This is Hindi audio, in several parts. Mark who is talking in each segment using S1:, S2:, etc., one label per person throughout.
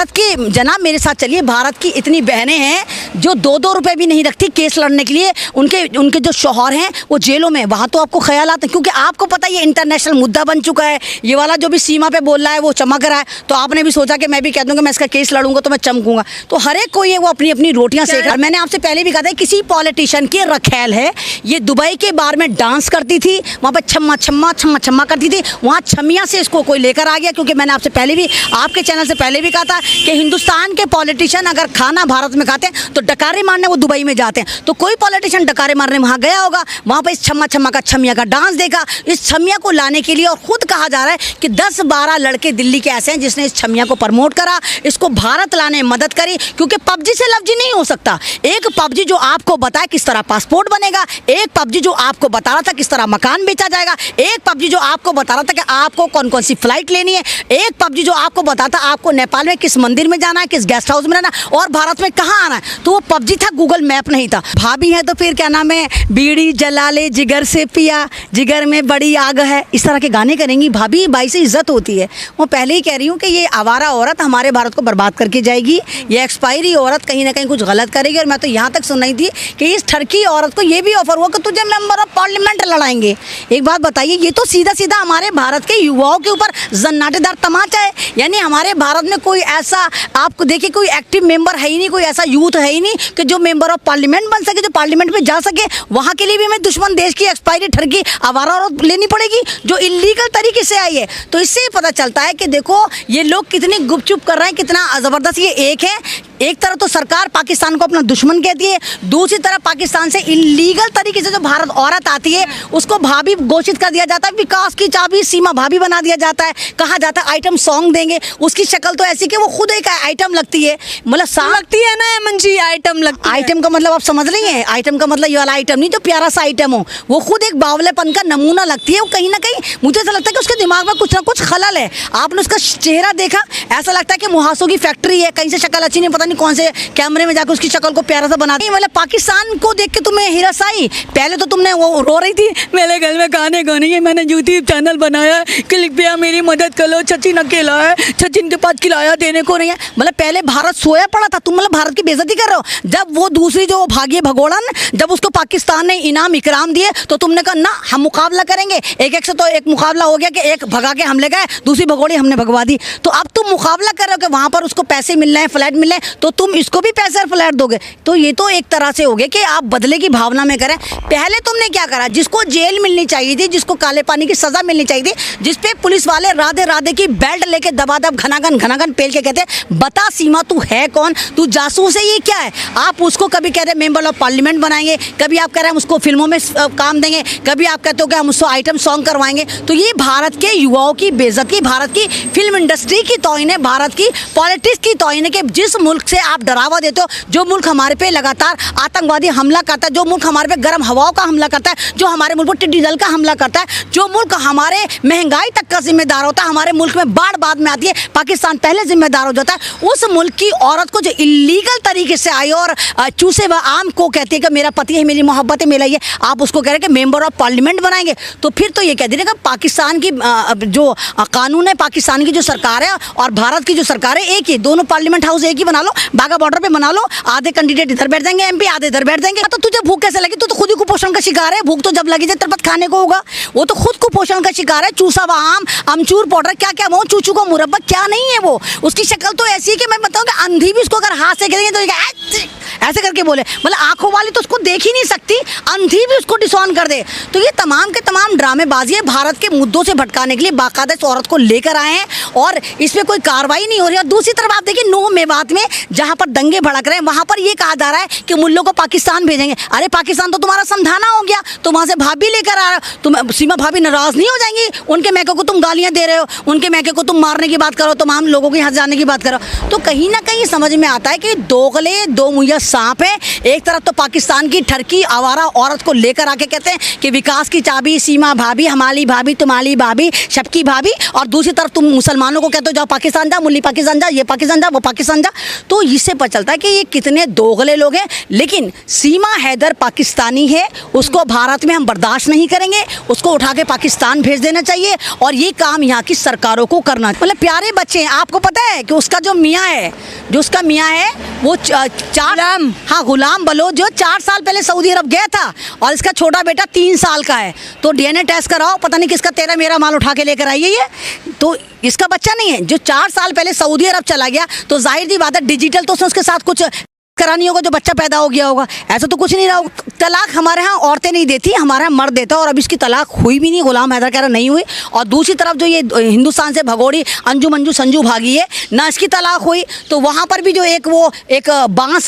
S1: भारत के जनाब मेरे साथ चलिए, भारत की इतनी बहनें हैं जो 2-2 रुपए भी नहीं रखती केस लड़ने के लिए, उनके जो शौहर हैं वो जेलों में। वहाँ तो आपको ख्याल आता है, क्योंकि आपको पता है ये इंटरनेशनल मुद्दा बन चुका है। ये वाला जो भी सीमा पे बोल रहा है वो चमक रहा है, तो आपने भी सोचा कि मैं भी कह दूँगा मैं इसका केस लड़ूंगा तो मैं चमकूंगा। तो हर एक कोई है वो अपनी अपनी रोटियाँ सेक रहा है। मैंने आपसे पहले भी कहा था किसी पॉलिटिशियन की रखेल है, ये दुबई के बार में डांस करती थी, वहाँ पर छम्मा छम्मा छम्मा छम्मा करती थी, वहाँ छमिया से इसको कोई लेकर आ गया। क्योंकि मैंने आपसे पहले भी, आपके चैनल से पहले भी कहा था कि हिंदुस्तान के पॉलिटिशियन अगर खाना भारत में खाते हैं तो डकारे मारने वो दुबई में जाते हैं। तो कोई पॉलिटिशियन डकारे मारने वहाँ गया होगा, वहाँ पर इस छम्मा छम्मा का छमिया का डांस देखा। इस छमिया को लाने के लिए, और खुद कहा जा रहा है कि 10-12 लड़के दिल्ली के ऐसे हैं जिसने इस छमिया को प्रमोट करा, इसको भारत लाने में मदद करी। क्योंकि पबजी से लफ्जी नहीं हो सकता। एक पबजी जो आपको बताए किस तरह पासपोर्ट बनेगा, एक पबजी जो आपको बता रहा था किस तरह मकान बेचा जाएगा, एक पबजी जो आपको बता रहा था कि आपको कौन कौन सी फ्लाइट लेनी है, एक पबजी जो आपको बताता आपको नेपाल में किस मंदिर में जाना है, किस गेस्ट हाउस में रहना और भारत में कहाँ आना है। तो वो पबजी था, गूगल मैप नहीं था। भाभी है तो फिर क्या नाम है, बीड़ी जला ले जिगर से पिया, जिगर में बड़ी आग है, इस तरह के गाने करेंगी। भाभी भाई से इज्जत होती है। वो पहले ही कह रही हूँ कि ये आवारा औरत हमारे भारत को बर्बाद करके जाएगी, ये एक्सपायरी औरत कहीं ना कहीं कुछ गलत करेगी। और मैं तो यहाँ तक सुन रही थी कि इस ठरकी औरत को ये भी ऑफर हुआ कि तुझे मेंबर ऑफ पार्लियामेंट लड़ाएंगे। एक बात बताइए, ये तो सीधा सीधा हमारे भारत के युवाओं के ऊपर जन्नाटेदार तमाचा है। यानी हमारे भारत में कोई ऐसा, आपको देखिए, कोई एक्टिव मेंबर है ही नहीं, कोई ऐसा यूथ है ही नहीं कि जो मेंबर ऑफ पार्लियामेंट बन सके, जो पार्लियामेंट में जा सके। वहाँ के लिए भी हमें दुश्मन देश की एक्सपायरी ठरकी आवारा औरत लेनी पड़ेगी जो इलीगल तरीके से आई है। तो इससे ही पता चलता है कि देखो ये लोग कितनी गुपचुप कर रहे हैं, कितना ज़बरदस्त। ये एक तरह तो सरकार पाकिस्तान को अपना दुश्मन कहती है, दूसरी तरफ पाकिस्तान से इलीगल तरीके से जो भारत औरत आती है उसको भाभी घोषित कर दिया जाता है, विकास की चाबी सीमा भाभी बना दिया जाता है। कहा जाता है आइटम सॉन्ग देंगे, उसकी शक्ल तो ऐसी कि वो खुद एक आइटम लगती है। मतलब
S2: लगती है ना अमन जी, आइटम लगती है।
S1: आइटम का मतलब आप समझ रही हैं, आइटम का मतलब ये वाला आइटम नहीं जो प्यारा सा आइटम हो, वो खुद एक बावलेपन का नमूना लगती है। वो कहीं ना कहीं मुझे ऐसा लगता है कि उसके दिमाग में कुछ ना कुछ खलल है। आपने उसका चेहरा देखा, ऐसा लगता है कि मुहासों की फैक्ट्री है, कहीं से शक्ल अच्छी नहीं, पता नहीं कौन से कैमरे में जाकर उसकी शक्ल को प्यारा सा बना दी। मतलब पाकिस्तान को देख के तुम्हें हिरस आई। पहले तो तुमने वो रो रही थी, मेरे घर में गाने गाने हैं, मैंने यूट्यूब चैनल बनाया, क्लिक पे मेरी मदद कर लो, सचिन अकेला है, सचिन के पास खिलाया देने को नहीं है। मतलब पहले भारत सोया पड़ा था, तुम मतलब भारत की बेइज्जती कर रहे हो। जब वो दूसरी जो भागी भगोड़न, जब उसको पाकिस्तान ने इनाम इकराम दिए तो तुमने कहा ना हम मुकाबला करेंगे। एक से तो एक मुकाबला हो गया कि एक भगा के हमले गए, दूसरी भगोड़ी हमने भगवा दी। तो अब तुम मुकाबला कर रहे हो कि वहाँ पर उसको पैसे मिल रहे हैं, फ्लैट मिल रहे हैं, तो तुम इसको भी पैसे और फ्लैट दोगे। तो ये तो एक तरह से हो गया कि आप बदले की भावना में करें। पहले तुमने क्या करा, जिसको जेल मिलनी चाहिए थी, जिसको काले पानी की सजा मिलनी चाहिए थी, जिसपे पुलिस वाले राधे राधे की बेल्ट लेके दबादब घनाघन पेल के कहते बता सीमा तू है कौन, तू जासूस है, ये क्या है। आप उसको कभी कह रहे मेंबर ऑफ पार्लियामेंट बनाएंगे, कभी आप कह रहे हैं हम उसको फिल्मों में काम देंगे, कभी आप कहते हो कि हम उसको आइटम सॉन्ग करवाएंगे। तो ये भारत के युवाओं की बेइज्जती, भारत की फिल्म इंडस्ट्री की तौहीन है, भारत की पॉलिटिक्स की तौहीन है कि जिस मुल्क से आप डरावा देते हो, जो मुल्क हमारे पे लगातार आतंकवादी हमला करता है, जो मुल्क हमारे पे गर्म हवाओं का हमला करता है, जो हमारे मुल्क पर टिड्डी दल का हमला करता है, जो मुल्क हमारे महंगाई तक का जिम्मेदार होता है, हमारे मुल्क में बाढ़ बाद में आती है, पाकिस्तान पहले जिम्मेदार हो जाता है। उस मुल्क की औरत को जो इलीगल तरीके से आई और चूसे व आम को कहती है कि मेरा पति है, मेरी मोहब्बत है, मेरा ये, आप उसको कह रहे हैं कि मेंबर ऑफ पार्लियामेंट बनाएंगे। तो फिर तो ये कह दीजिएगा पाकिस्तान की जो कानून है, पाकिस्तान की जो सरकार है और भारत की जो सरकार है एक ही, दोनों पार्लियामेंट हाउस एक ही बना लो, बाघा बॉर्डर पे बना लो, आधे कैंडिडेट इधर बैठ जाएंगे एमपी, आधे इधर बैठ जाएंगे। तो तुझे भूख कैसे लगी, तू तो खुद ही कुपोषण का शिकार है। भूख तो जब लगी तेरे पास खाने को होगा। वो तो खुद कुपोषण का शिकार है। चूसा व आम, अमचूर पाउडर, क्या क्या वो चूचू को मुरब्बा, क्या नहीं है वो। उसकी शक्ल तो ऐसी है कि मैं बताऊँ कि अंधी भी उसको अगर हाथ से गिरेंगे तो ऐसे करके बोले, मतलब आंखों वाली तो उसको देख ही नहीं सकती, अंधी भी उसको डिसऑन कर दे। तो ये तमाम के तमाम ड्रामेबाजी है, भारत के मुद्दों से भटकाने के लिए बाकायदा इस औरत को लेकर आए हैं और इस पर कोई कार्रवाई नहीं हो रही। और दूसरी तरफ आप देखिए नूह मेवात में जहाँ पर दंगे भड़क रहे हैं, वहाँ पर ये कहा जा रहा है कि मुल्लों को पाकिस्तान भेजेंगे। अरे पाकिस्तान तो तुम्हारा समझाना हो गया, तो वहाँ से भाभी लेकर आ रहे हो, तुम सीमा भाभी नाराज नहीं हो जाएंगी? उनके मैके को तुम गालियाँ दे रहे हो, उनके मैके को तुम मारने की बात करो, तमाम लोगों के यहाँ जाने की बात करो। तो कहीं ना कहीं समझ में आता है कि दोगले दो मुहैया सांप है। एक तरफ तो पाकिस्तान की ठरकी आवारा औरत को लेकर आके कहते हैं कि विकास की चाबी सीमा भाभी, हमारी भाभी, तुम्हारी भाभी, सबकी भाभी, और दूसरी तरफ तुम मुसलमानों को कहते हो जाओ पाकिस्तान जा, मुल्ली पाकिस्तान जा, ये पाकिस्तान जा, वो पाकिस्तान जा। तो इससे पता चलता है कि ये कितने दोगले लोग हैं। लेकिन सीमा हैदर पाकिस्तानी है, उसको भारत में हम बर्दाश्त नहीं करेंगे, उसको उठा के पाकिस्तान भेज देना चाहिए और ये काम यहाँ की सरकारों को करना। मतलब प्यारे बच्चे हैं, आपको पता है कि उसका जो मियाँ है, वो गुलाम बलोच जो 4 साल पहले सऊदी अरब गया था और इसका छोटा बेटा 3 साल का है। तो डीएनए टेस्ट कराओ, पता नहीं किसका तेरा मेरा माल उठा के लेकर आई है ये। तो इसका बच्चा नहीं है जो 4 साल पहले सऊदी अरब चला गया। तो जाहिर सी बात है डिजिटल तो उसने उसके साथ कुछ करानी होगा जो बच्चा पैदा हो गया होगा। ऐसा तो कुछ नहीं रहा। तलाक हमारे यहाँ औरतें नहीं देती, हमारे यहाँ मर्द देता। और अब इसकी तलाक हुई भी नहीं, गुलाम हैदर कह रहा नहीं हुई। और दूसरी तरफ जो ये हिंदुस्तान से भगोड़ी अंजू मंजू संजू भागी है ना, इसकी तलाक हुई। तो वहाँ पर भी जो एक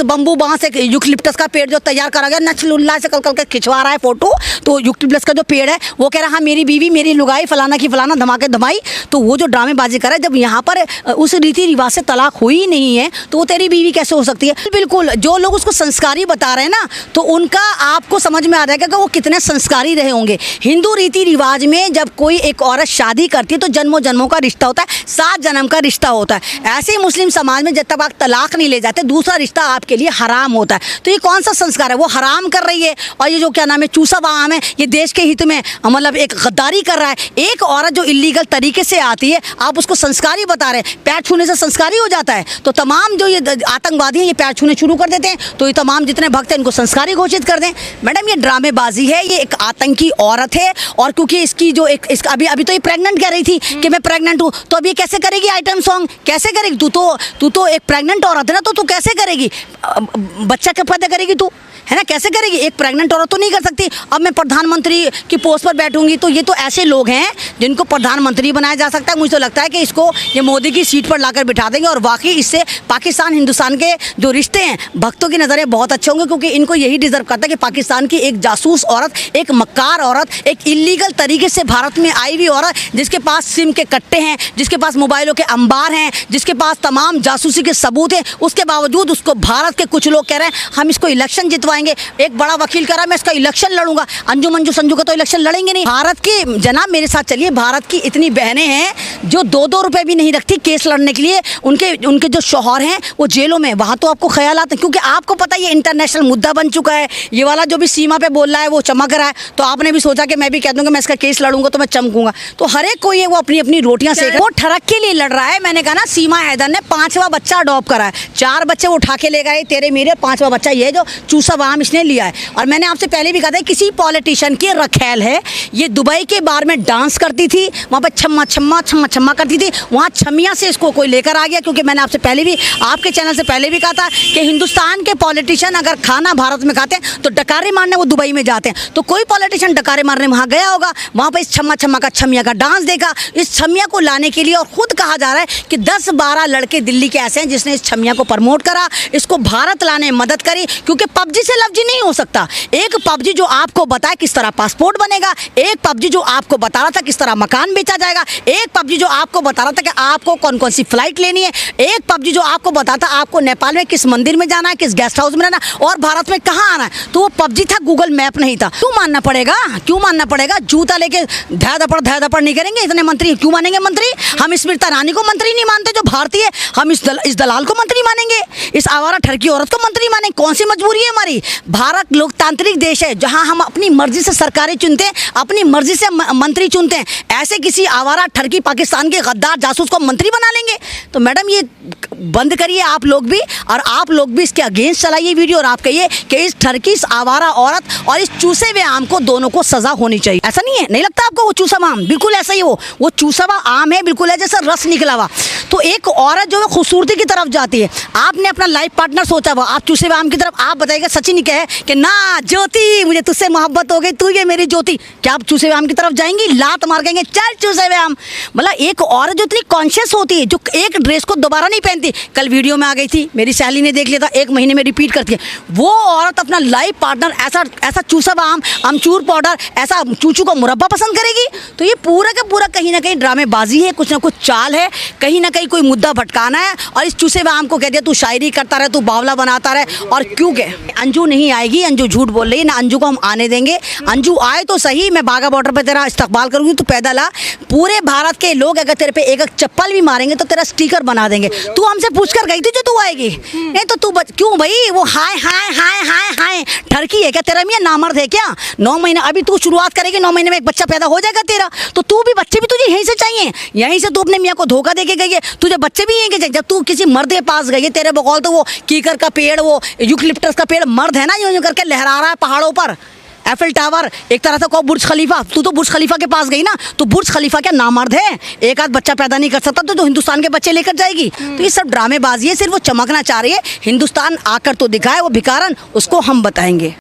S1: बम्बू बांस एक यूकलिप्टस का पेड़ जो तैयार करा गया, नचलुल्ला से कल के खिंचवा रहा है फोटो। तो यूकलिप्टस का जो पेड़ है वो कह रहा है हाँ मेरी बीवी, मेरी लुगाई, फलाना की फलाना, धमाके धमाई। तो वो जो ड्रामेबाजी कर रहा है, जब यहाँ पर उस रीति रिवाज से तलाक हुई नहीं है तो वो तेरी बीवी कैसे हो सकती है। बिल्कुल जो लोग उसको संस्कारी बता रहे हैं ना, तो उनका आपको समझ में आ जाएगा कि वो कितने संस्कारी रहे होंगे। हिंदू रीति रिवाज में जब कोई एक औरत शादी करती है तो जन्मों जन्मों का रिश्ता होता है, 7 जन्म का रिश्ता होता है। ऐसे ही मुस्लिम समाज में जब तक आप तलाक नहीं ले जाते दूसरा रिश्ता आपके लिए हराम होता है। तो ये कौन सा संस्कार है, वो हराम कर रही है। और ये जो क्या नाम है चूसा बाम है, ये देश के हित में मतलब एक गद्दारी कर रहा है। एक औरत जो इलीगल तरीके से आती है आप उसको संस्कारी बता रहे हैं। पैर छूने से संस्कारी हो जाता है। तो तमाम जो ये आतंकवादी हैं ये पैर छूने शुरू कर देते हैं, तो ये तमाम जितने भक्त हैं इनको संस्कारी घोषित कर दें। मैडम ये ड्रामेबाजी है, ये एक आतंकी औरत है। और क्योंकि इसकी जो अभी तो ये प्रेग्नेंट कह रही थी कि मैं प्रेग्नेंट हूँ, तो अभी कैसे करेगी आइटम सॉन्ग, कैसे करेगी? तू तो एक प्रेग्नेंट औरत है ना, तो तू कैसे करेगी? बच्चा कब पैदा करेगी तू, है ना, कैसे करेगी? एक प्रेग्नेंट औरत तो नहीं कर सकती। अब मैं प्रधानमंत्री की पोस्ट पर बैठूंगी, तो ये तो ऐसे लोग हैं जिनको प्रधानमंत्री बनाया जा सकता है। मुझे तो लगता है कि इसको ये मोदी की सीट पर लाकर बिठा देंगे और वाकई इससे पाकिस्तान हिंदुस्तान के जो रिश्ते हैं भक्तों की नज़रें बहुत अच्छे होंगे, क्योंकि इनको यही डिजर्व करता है कि पाकिस्तान की एक जासूस औरत, एक मक्कार औरत, एक इलीगल तरीके से भारत में आई हुई औरत, जिसके पास सिम के कट्टे हैं, जिसके पास मोबाइलों के अंबार हैं, जिसके पास तमाम जासूसी के सबूत हैं, उसके बावजूद उसको भारत के कुछ लोग कह रहे हैं हम इसको इलेक्शन जितवाएंगे। एक बड़ा वकील कह रहा है मैं इसका इलेक्शन लड़ूंगा। अंजू मंजू संजू का तो इलेक्शन लड़ेंगे नहीं। भारत की जनाब मेरे साथ चलिए, भारत की इतनी बहनें हैं जो 2-2 रुपए भी नहीं रखती केस लड़ने के लिए। उनके जो शौहर हैं वो जेलों में, वहाँ तो आपको ख्याल आते हैं, क्योंकि आपको पता है ये इंटरनेशनल मुद्दा बन चुका है। ये वाला जो भी सीमा पे बोल रहा है वो चमक रहा है, तो आपने भी सोचा कि मैं भी कह दूंगा मैं इसका केस लड़ूंगा तो मैं चमकूंगा। तो हर एक कोई है वो अपनी अपनी रोटियां सेक, वो ठरक के लिए लड़ रहा है। मैंने कहा ना सीमा हैदर ने 5वां बच्चा अडॉप्ट करा है, 4 बच्चे वो उठा के ले गए तेरे मेरे, 5वां बच्चा ये जो चूसा वाम इसने लिया है। और मैंने आपसे पहले भी कहा था किसी पॉलिटिशियन की रखेल है। ये दुबई के बार में डांस करती थी, वहाँ पर छम्मा छम्मा छम्मा छम्मा करती थी, वहाँ छमिया से इसको कोई लेकर आ गया। क्योंकि मैंने आपसे पहले भी आपके चैनल से पहले भी कहा था कि हिंदुस्तान के पॉलिटिशियन अगर खाना भारत में खाते हैं तो डकारे मारने वो दुबई में जाते हैं। तो कोई पॉलिटिशियन डकारे मारने वहाँ गया होगा, वहाँ पर इस छम्मा छम्मा का छमिया का डांस देखा। इस छमिया को लाने के लिए और खुद कहा जा रहा है कि 10-12 लड़के दिल्ली के ऐसे हैं जिसने इस छमिया को प्रमोट करा, इसको भारत लाने में मदद करी। क्योंकि पबजी से लफ्जी नहीं हो सकता। एक पबजी जो आपको बताए किस तरह पासपोर्ट बनेगा, एक पबजी जो आपको बता रहा था किस तरह मकान बेचा जाएगा, एक पबजी जो आपको बता रहा था कि आपको कौन कौन सी फ्लाइट लेनी है, एक पबजी जो आपको बताता आपको नेपाल में किस मंदिर में जाना है, किस गेस्ट हाउस में रहना और भारत में कहाँ आना है। तो वो पबजी था, गूगल मैप नहीं था। क्यों मानना पड़ेगा, क्यों मानना पड़ेगा? जूता लेके ध्या धपड़ नहीं करेंगे इतने मंत्री, क्यों मानेंगे मंत्री? हम स्मृति ईरानी को मंत्री नहीं मानते जो भारतीय, हम इस दलाल को मंत्री मानेंगे, इस आवारा ठरकी औरत को मंत्री मानेंगे? कौन सी मजबूरी है हमारी? भारत लोकतांत्रिक देश है जहां हम अपनी मर्जी से सरकारें चुनते हैं, अपनी मर्जी से मंत्री चुनते हैं। ऐसे किसी आवारा ठरकी पाकिस्तान के गद्दार जासूस को मंत्री बना लेंगे? तो मैडम ये बंद करिए आप लोग भी, और आप लोग भी इसके अगेंस्ट चलाइए वीडियो और आप कहिए कि इस ठरकी, इस आवारा औरत और इस चूसे हुए आम को दोनों को सजा होनी चाहिए। ऐसा नहीं है, नहीं लगता आपको? वो चूसा हुआ आम बिल्कुल ऐसा ही, वो चूसा हुआ आम है, बिल्कुल है जैसे रस निकला हुआ। तो एक औरत जो है खूबसूरती की तरफ जाती है, आपने अपना लाइफ पार्टनर सोचा हुआ, आप चूसे हुए आम की तरफ, आप बताइएगा सचिन ही कहे कि ना ज्योति मुझे तुझसे मोहब्बत हो गई, तू ये मेरी ज्योति, क्या आप चूसे हुए आम की तरफ जाएंगी? लात मार कहेंगे चल चूसे हुए आम। मतलब एक औरत जो इतनी कॉन्शियस होती है, जो एक ड्रेस को दोबारा नहीं पहनती, कल वीडियो में आ गई थी, मेरी सहेली ने देख लिया था, 1 महीने में रिपीट करती है, वो औरत अपना लाइफ पार्टनर ऐसा चूसा हुआ आम, अमचूर पाउडर, ऐसा चूचू का मुरब्बा पसंद करेगी? तो ये पूरा का पूरा कहीं ना कहीं ड्रामेबाजी है, कुछ ना कुछ चाल है, कहीं ना कहीं कोई मुद्दा भटकाना है और इस चूसे हुए आम को कहती है तू शायरी करता रहे, तू बावला बनाता रहे, और क्यों के अंजू नहीं आएगी, अंजू झूठ बोल रही है ना, अंजू को हम आने देंगे। अंजू आए तो सही, मैं बाघा बॉर्डर पे तेरा इस्तकबाल करूंगी, तू पैदल आ। पूरे भारत के लोग अगर तेरे पे एक एक चप्पल भी मारेंगे तो तेरा स्टिकर बना देंगे। तू हमसे पूछ कर गई थी जो तू आएगी, नहीं तो तू क्यों भाई वो हाय हाय हाय हाय हाय ठरकी है क्या? तेरा मियाँ नामर्द है क्या? 9 महीने अभी तू शुरुआत करेगी, 9 महीने में एक बच्चा पैदा हो जाएगा तेरा, तो तू भी बच्चे भी तुझे यहीं से चाहिए, यहीं से तू अपने मियाँ को धोखा दे के गई है, तुझे बच्चे भी यहीं के चाहिए। जब तू किसी मर्द के पास गई है, तेरे बकौल तो वो कीकर का पेड़, वो यूकलिप्टस का पेड़ मर्द है ना, यूं यूं करके लहरा रहा है पहाड़ों पर, एफिल टावर, एक तरह से कहो बुर्ज खलीफा। तू तो बुर्ज खलीफा के पास गई ना, तो बुर्ज खलीफा क्या नामर्द है? एक आध बच्चा पैदा नहीं कर सकता तो हिंदुस्तान के बच्चे लेकर जाएगी? तो ये सब ड्रामेबाजी है, सिर्फ वो चमकना चाह रही है। हिंदुस्तान आकर तो दिखाए, वो भिखारन उसको हम बताएंगे।